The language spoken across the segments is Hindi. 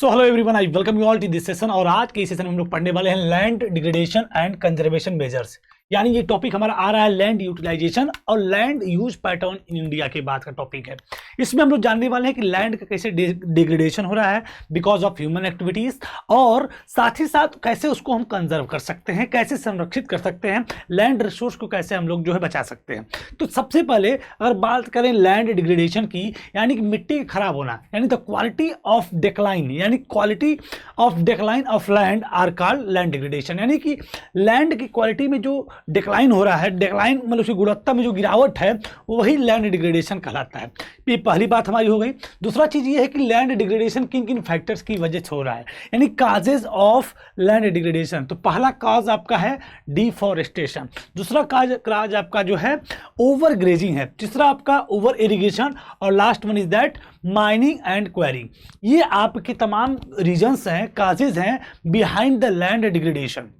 So hello everyone, I welcome you all to this session. और आज के इस सेशन में हम लोग पढ़ने वाले हैं land degradation and conservation measures. यानी ये टॉपिक हमारा आ रहा है लैंड यूटिलाइजेशन और land use pattern in India के बाद का टॉपिक है। इसमें हम लोग जानने वाले हैं कि लैंड का कैसे डिग्रेडेशन हो रहा है बिकॉज ऑफ ह्यूमन एक्टिविटीज, और साथ ही साथ कैसे उसको हम कंजर्व कर सकते हैं, कैसे संरक्षित कर सकते हैं, लैंड रिसोर्स को कैसे हम लोग जो है बचा सकते हैं। तो सबसे पहले अगर बात करें लैंड डिग्रेडेशन की, यानी कि मिट्टी का खराब होना, यानी द क्वालिटी ऑफ डिक्लाइन, यानी quality of decline of land are called land degradation. यानी कि लैंड की क्वालिटी में जो डिक्लाइन हो रहा है, डिक्लाइन मतलब उसकी गुणवत्ता में जो गिरावट है, वही लैंड डिग्रेडेशन कहलाता है। ये पहली बात हमारी हो गई। दूसरा चीज ये है कि लैंड डिग्रेडेशन किन किन फैक्टर्स की वजह से हो रहा है, यानी काजेज ऑफ लैंड डिग्रेडेशन। तो पहला काज आपका है डिफॉरेस्टेशन, दूसरा काज आपका जो है ओवर ग्रेजिंग है, तीसरा आपका ओवर इरिगेशन, और last one is that mining and quarrying. ये आपके तमाम रीजंस हैं, काजेज हैं बिहाइंड द लैंड डिग्रेडेशन।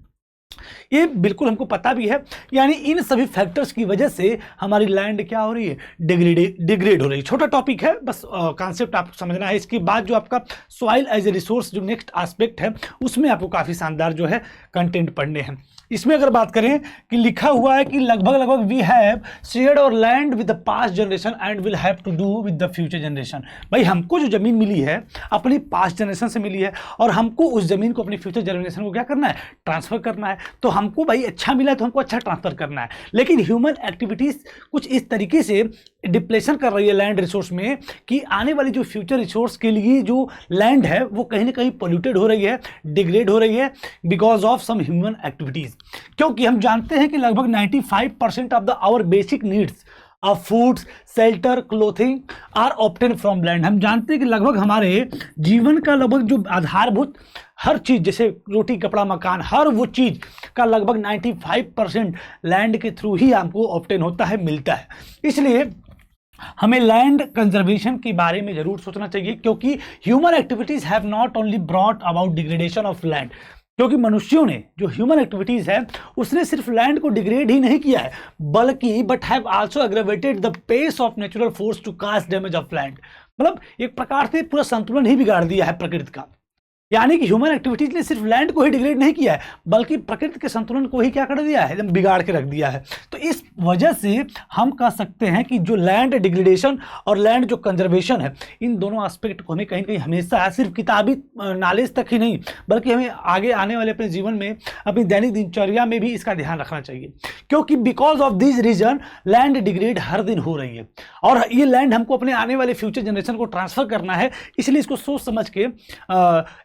ये बिल्कुल हमको पता भी है, यानी इन सभी फैक्टर्स की वजह से हमारी लैंड क्या हो रही है, डिग्रेड हो रही है। छोटा टॉपिक है, बस कॉन्सेप्ट आपको समझना है। इसके बाद जो आपका सॉइल एज ए रिसोर्स जो नेक्स्ट एस्पेक्ट है, उसमें आपको काफ़ी शानदार जो है कंटेंट पढ़ने हैं। इसमें अगर बात करें कि लिखा हुआ है कि लगभग we have shared our land with the past generation and will have to do with the future generation. भाई हमको जो ज़मीन मिली है अपनी पास्ट जनरेशन से मिली है, और हमको उस ज़मीन को अपनी फ्यूचर जनरेशन को क्या करना है, ट्रांसफ़र करना है। तो हमको भाई अच्छा मिला है तो हमको अच्छा ट्रांसफ़र करना है, लेकिन ह्यूमन एक्टिविटीज़ कुछ इस तरीके से डिप्लेशन कर रही है लैंड रिसोर्स में कि आने वाली जो फ्यूचर रिसोर्स के लिए जो लैंड है वो कहीं ना कहीं पोल्यूटेड हो रही है, डिग्रेड हो रही है because of some human activities. क्योंकि हम जानते हैं कि लगभग 95% of the our basic needs of foods, shelter, clothing are obtain from land. हम जानते हैं कि लगभग हमारे जीवन का लगभग जो आधारभूत हर चीज़, जैसे रोटी, कपड़ा, मकान, हर वो चीज़ का लगभग 95% लैंड के थ्रू ही हमको ऑब्टेन होता है, मिलता है। इसलिए हमें लैंड कंजर्वेशन के बारे में जरूर सोचना चाहिए, क्योंकि human activities have not only brought about degradation of land, क्योंकि मनुष्यों ने जो ह्यूमन एक्टिविटीज़ है उसने सिर्फ लैंड को डिग्रेड ही नहीं किया है, बल्कि but have also aggravated the pace of natural force to cast damage of land. मतलब एक प्रकार से पूरा संतुलन ही बिगाड़ दिया है प्रकृति का। यानी कि ह्यूमन एक्टिविटीज ने सिर्फ लैंड को ही डिग्रेड नहीं किया है, बल्कि प्रकृति के संतुलन को ही क्या कर दिया है, एकदम बिगाड़ के रख दिया है। तो इस वजह से हम कह सकते हैं कि जो लैंड डिग्रेडेशन और लैंड जो कंजर्वेशन है, इन दोनों एस्पेक्ट को हमें कहीं कहीं हमेशा सिर्फ किताबी नॉलेज तक ही नहीं, बल्कि हमें आगे आने वाले अपने जीवन में, अपनी दैनिक दिनचर्या में भी इसका ध्यान रखना चाहिए। क्योंकि because of this reason land degrade हर दिन हो रही है, और ये लैंड हमको अपने आने वाले फ्यूचर जनरेशन को ट्रांसफर करना है। इसलिए इसको सोच समझ के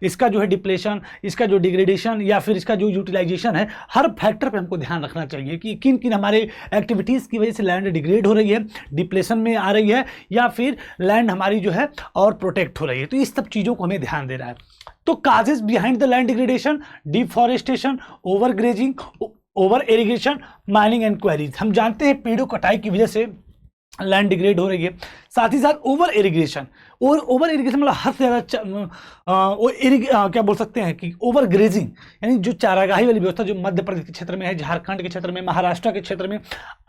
इसका जो है डिप्लेशन, इसका जो डिग्रेडेशन या फिर इसका जो यूटिलाइजेशन है, हर फैक्टर पे हमको ध्यान रखना चाहिए कि किन किन हमारे एक्टिविटीज़ की वजह से लैंड डिग्रेड हो रही है, डिप्लेशन में आ रही है, या फिर लैंड हमारी जो है और प्रोटेक्ट हो रही है। तो इस सब चीज़ों को हमें ध्यान देना है। तो causes behind the land degradation, deforestation, over grazing, over irrigation, mining and queries. हम जानते हैं पेड़ों कटाई की वजह से लैंड डिग्रेड हो रही है। साथ ही साथ ओवर इरिगेशन, और ओवर इरिगेशन मतलब हद से ज़्यादा क्या बोल सकते हैं कि ओवर ग्रेजिंग, यानी जो चारागाही वाली व्यवस्था जो मध्य प्रदेश के क्षेत्र में है, झारखंड के क्षेत्र में, महाराष्ट्र के क्षेत्र में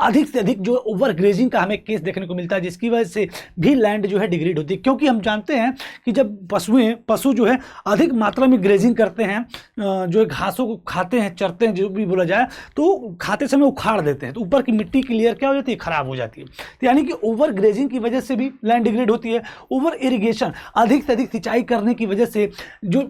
अधिक से अधिक जो ओवर ग्रेजिंग का हमें केस देखने को मिलता है, जिसकी वजह से भी लैंड जो है डिग्रेड होती है। क्योंकि हम जानते हैं कि जब पशु जो है अधिक मात्रा में ग्रेजिंग करते हैं, जो घासों को खाते हैं, चरते हैं, जो भी बोला जाए, तो खाते समय उखाड़ देते हैं, तो ऊपर की मिट्टी की लेयर क्या हो जाती है, खराब हो जाती है। तो यानी कि ओवर ग्रेजिंग की वजह से भी लैंड डिग्रेड होती है। ओवर इरिगेशन, अधिक से अधिक सिंचाई करने की वजह से जो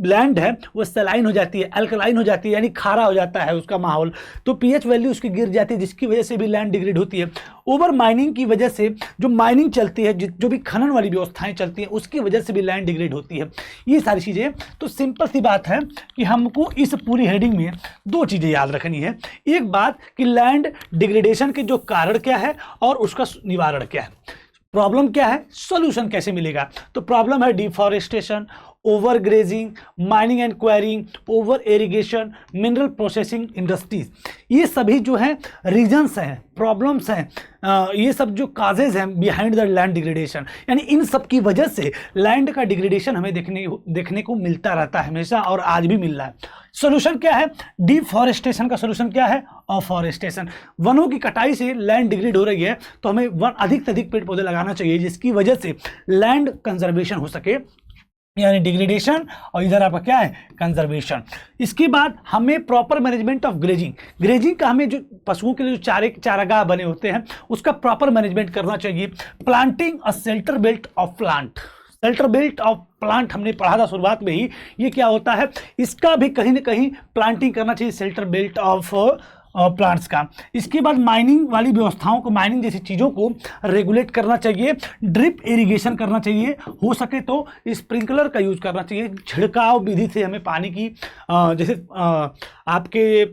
लैंड है वो सलाइन हो जाती है, अल्कलाइन हो जाती है, यानी खारा हो जाता है उसका माहौल, तो पीएच वैल्यू उसकी गिर जाती है, जिसकी वजह से भी लैंड डिग्रेड होती है। ओवर माइनिंग की वजह से जो माइनिंग चलती है, जो भी खनन वाली व्यवस्थाएं चलती हैं, उसकी वजह से भी लैंड डिग्रेड होती है। ये सारी चीज़ें, तो सिंपल सी बात है कि हमको इस पूरी हेडिंग में दो चीज़ें याद रखनी है। एक बात कि लैंड डिग्रेडेशन के जो कारण क्या है और उसका निवारण क्या है, प्रॉब्लम क्या है, सॉल्यूशन कैसे मिलेगा। तो प्रॉब्लम है deforestation, over grazing, mining and quarrying, over irrigation, mineral processing industries. ये सभी जो हैं रीजन्स हैं, प्रॉब्लम्स हैं, ये सब जो काजेज हैं बिहाइंड द लैंड डिग्रेडेशन, यानी इन सब की वजह से लैंड का डिग्रेडेशन हमें देखने को मिलता रहता है हमेशा, और आज भी मिल रहा है। सोल्यूशन क्या है, डिफॉरेस्टेशन का सोल्यूशन क्या है, अफॉरेस्टेशन। वनों की कटाई से लैंड डिग्रेड हो रही है, तो हमें वन अधिक से अधिक पेड़ पौधे लगाना चाहिए, जिसकी वजह से लैंड कंजर्वेशन हो सके। यानी डिग्रेडेशन, और इधर आपका क्या है, कंजर्वेशन। इसके बाद हमें proper management of grazing, grazing का हमें जो पशुओं के लिए जो चारागाह बने होते हैं उसका प्रॉपर मैनेजमेंट करना चाहिए। Planting a shelter belt of plant, shelter belt of plant हमने पढ़ा था शुरुआत में ही, ये क्या होता है, इसका भी कहीं ना कहीं प्लांटिंग करना चाहिए, शेल्टर बेल्ट ऑफ प्लांट्स का। इसके बाद माइनिंग वाली व्यवस्थाओं को, माइनिंग जैसी चीज़ों को रेगुलेट करना चाहिए, ड्रिप इरिगेशन करना चाहिए, हो सके तो स्प्रिंकलर का यूज करना चाहिए, छिड़काव विधि से हमें पानी की जैसे आपके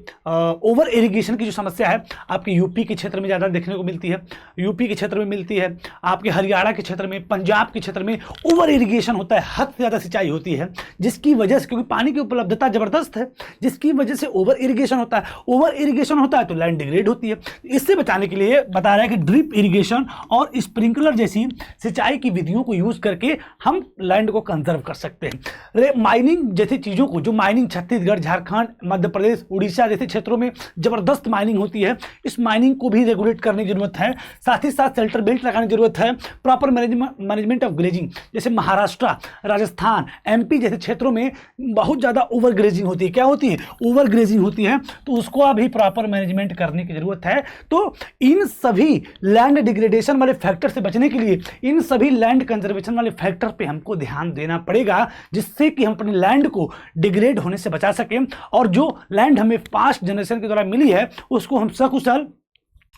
ओवर इरिगेशन की जो समस्या है आपके यूपी के क्षेत्र में ज़्यादा देखने को मिलती है, यूपी के क्षेत्र में मिलती है, आपके हरियाणा के क्षेत्र में, पंजाब के क्षेत्र में ओवर इरिगेशन होता है, हद से ज़्यादा सिंचाई होती है, जिसकी वजह से, क्योंकि पानी की उपलब्धता ज़बरदस्त है, जिसकी वजह से ओवर इरिगेशन होता है, ओवर इरिगेशन होता है तो लैंड डिग्रेड होती है। इससे बचाने के लिए बता रहा है कि ड्रिप इरिगेशन और स्प्रिंकलर जैसी सिंचाई की विधियों को यूज करके हम लैंड को कंजर्व कर सकते हैं। माइनिंग जैसी चीजों को, जो माइनिंग छत्तीसगढ़, झारखंड, मध्य प्रदेश, उड़ीसा जैसे क्षेत्रों में जबरदस्त माइनिंग होती है, इस माइनिंग को भी रेगुलेट करने की जरूरत है, साथ ही साथ शेल्टर बेल्ट लगाने की जरूरत है। प्रॉपर मैनेजमेंट ऑफ ग्रेजिंग, जैसे महाराष्ट्र, राजस्थान, एमपी जैसे क्षेत्रों में बहुत ज्यादा ओवर ग्रेजिंग होती है, क्या होती है, ओवर ग्रेजिंग होती है, तो उसको अभी प्रॉपर मैनेजमेंट करने की जरूरत है। तो इन सभी लैंड डिग्रेडेशन वाले फैक्टर से बचने के लिए, इन सभी लैंड कंजर्वेशन वाले फैक्टर पे हमको ध्यान देना पड़ेगा, जिससे कि हम अपने लैंड को डिग्रेड होने से बचा सकें, और जो लैंड हमें पास्ट जनरेशन के द्वारा मिली है उसको हम सकुशल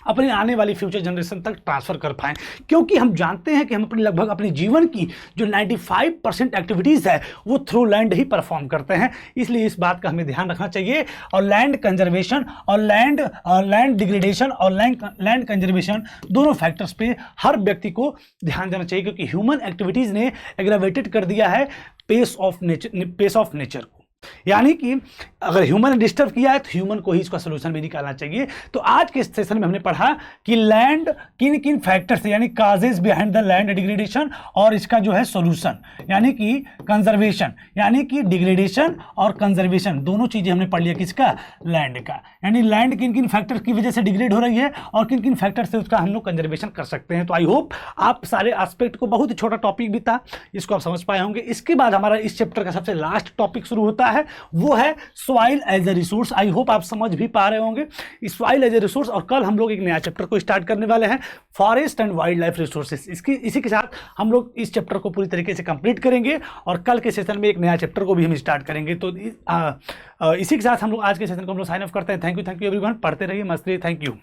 अपने आने वाली फ्यूचर जनरेशन तक ट्रांसफर कर पाएं। क्योंकि हम जानते हैं कि हम अपनी लगभग अपने जीवन की जो 95% एक्टिविटीज़ है वो थ्रू लैंड ही परफॉर्म करते हैं, इसलिए इस बात का हमें ध्यान रखना चाहिए। और लैंड कंजर्वेशन और लैंड डिग्रेडेशन और लैंड कंजर्वेशन दोनों फैक्टर्स पे हर व्यक्ति को ध्यान देना चाहिए, क्योंकि ह्यूमन एक्टिविटीज़ ने एग्रावेटेड कर दिया है पेस ऑफ नेचर को। यानी कि अगर ह्यूमन ने डिस्टर्ब किया है तो ह्यूमन को ही इसका सोल्यूशन भी निकालना चाहिए। तो आज के सेशन में हमने पढ़ा कि लैंड किन किन फैक्टर से, यानी causes behind the land degradation, और इसका जो है सोल्यूशन यानी कि कंजर्वेशन, यानी कि डिग्रेडेशन और कंजर्वेशन दोनों चीजें हमने पढ़ लिया, किसका, लैंड का। यानी लैंड किन किन फैक्टर की वजह से डिग्रेड हो रही है और किन किन फैक्टर से उसका हम लोग कंजर्वेशन कर सकते हैं। तो आई होप आप सारे एस्पेक्ट को, बहुत ही छोटा टॉपिक भी था, इसको आप समझ पाए होंगे। इसके बाद हमारा इस चैप्टर का सबसे लास्ट टॉपिक शुरू होता है, वो है soil as a resource. I hope आप समझ भी पा रहे होंगे इस सॉइल एज ए रिसोर्स। और कल हम लोग एक नया चैप्टर को स्टार्ट करने वाले हैं, forest and wild life resources. इसी के साथ हम लोग इस चैप्टर को पूरी तरीके से कंप्लीट करेंगे और कल के सेशन में एक नया चैप्टर को भी हम स्टार्ट करेंगे। तो इसी के साथ हम लोग आज के सेशन को हम लोग साइन ऑफ करते हैं। थैंक यू एवरीवन, पढ़ते रहिए, मस्त रहिए, थैंक यू।